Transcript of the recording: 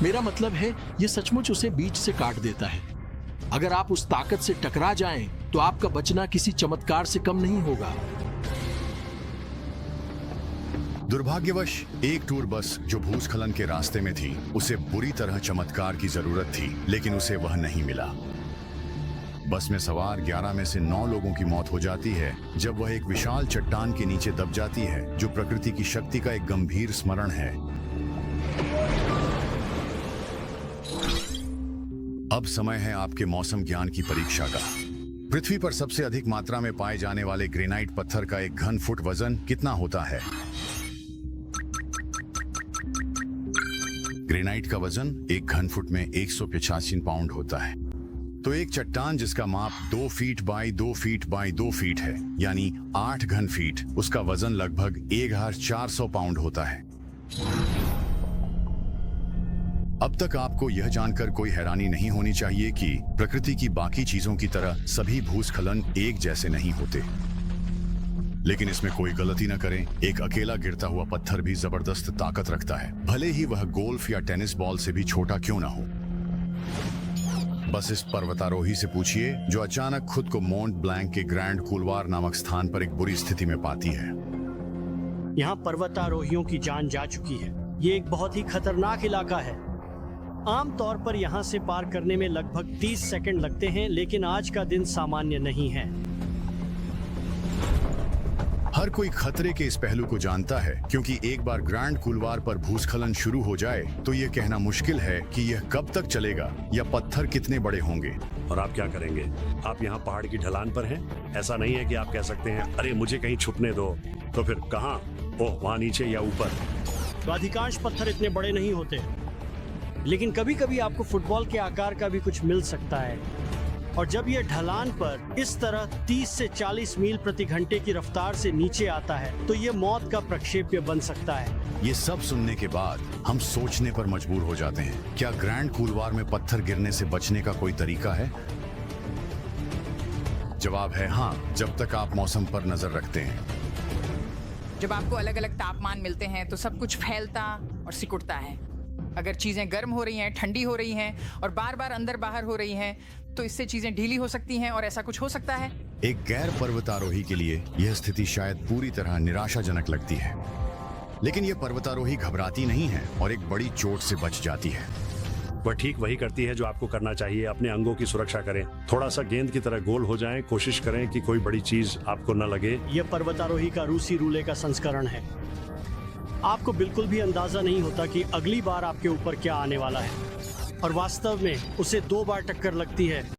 मेरा मतलब है ये सचमुच उसे बीच से काट देता है। अगर आप उस ताकत से टकरा जाएं, तो आपका बचना किसी चमत्कार से कम नहीं होगा। दुर्भाग्यवश एक टूर बस जो भूस्खलन के रास्ते में थी, उसे बुरी तरह चमत्कार की जरूरत थी, लेकिन उसे वह नहीं मिला। बस में सवार 11 में से 9 लोगों की मौत हो जाती है जब वह एक विशाल चट्टान के नीचे दब जाती है, जो प्रकृति की शक्ति का एक गंभीर स्मरण है। अब समय है आपके मौसम ज्ञान की परीक्षा का। पृथ्वी पर सबसे अधिक मात्रा में पाए जाने वाले ग्रेनाइट पत्थर का एक घन फुट वजन कितना होता है? ग्रेनाइट का वजन एक घन फुट में 185 पाउंड होता है। तो एक चट्टान जिसका माप 2 feet by 2 feet by 2 feet है, यानी 8 घन फीट, उसका वजन लगभग 1400 पाउंड होता है। अब तक आपको यह जानकर कोई हैरानी नहीं होनी चाहिए कि प्रकृति की बाकी चीजों की तरह सभी भूस्खलन एक जैसे नहीं होते। लेकिन इसमें कोई गलती न करें, एक अकेला गिरता हुआ पत्थर भी जबरदस्त ताकत रखता है, भले ही वह गोल्फ या टेनिस बॉल से भी छोटा क्यों ना हो। बस इस पर्वतारोही से पूछिए जो अचानक खुद को मोंट ब्लैंक के ग्रैंड कूलवार नामक स्थान पर एक बुरी स्थिति में पाती है। यहाँ पर्वतारोहियों की जान जा चुकी है। ये एक बहुत ही खतरनाक इलाका है। आमतौर पर यहाँ से पार करने में लगभग 30 सेकंड लगते हैं, लेकिन आज का दिन सामान्य नहीं है। हर कोई खतरे के इस पहलू को जानता है, क्योंकि एक बार ग्रैंड कूलवार पर भूस्खलन शुरू हो जाए तो यह कहना मुश्किल है कि यह कब तक चलेगा या पत्थर कितने बड़े होंगे। और आप क्या करेंगे? आप यहाँ पहाड़ की ढलान पर हैं। ऐसा नहीं है कि आप कह सकते हैं अरे मुझे कहीं छुपने दो। तो फिर कहाँ? ओह, वहाँ नीचे या ऊपर? तो अधिकांश पत्थर इतने बड़े नहीं होते, लेकिन कभी कभी आपको फुटबॉल के आकार का भी कुछ मिल सकता है। और जब यह ढलान पर इस तरह 30 से 40 मील प्रति घंटे की रफ्तार से नीचे आता है, तो यह मौत का प्रक्षेप्य बन सकता है। ये सब सुनने के बाद हम सोचने पर मजबूर हो जाते हैं, क्या ग्रैंड कूलवार में पत्थर गिरने से बचने का कोई तरीका है? जवाब है हाँ, जब तक आप मौसम पर नजर रखते हैं। जब आपको अलग अलग तापमान मिलते हैं तो सब कुछ फैलता और सिकुड़ता है। अगर चीजें गर्म हो रही हैं, ठंडी हो रही हैं और बार बार अंदर बाहर हो रही हैं, तो इससे चीजें ढीली हो सकती हैं और ऐसा कुछ हो सकता है। एक गैर पर्वतारोही के लिए यह स्थिति शायद पूरी तरह निराशाजनक लगती है, लेकिन यह पर्वतारोही घबराती नहीं है और एक बड़ी चोट से बच जाती है। वह ठीक वही करती है जो आपको करना चाहिए। अपने अंगों की सुरक्षा करें, थोड़ा सा गेंद की तरह गोल हो जाएं, कोशिश करें कि कोई बड़ी चीज आपको न लगे। यह पर्वतारोही का रूसी रूले का संस्करण है। आपको बिल्कुल भी अंदाजा नहीं होता कि अगली बार आपके ऊपर क्या आने वाला है, और वास्तव में उसे 2 बार टक्कर लगती है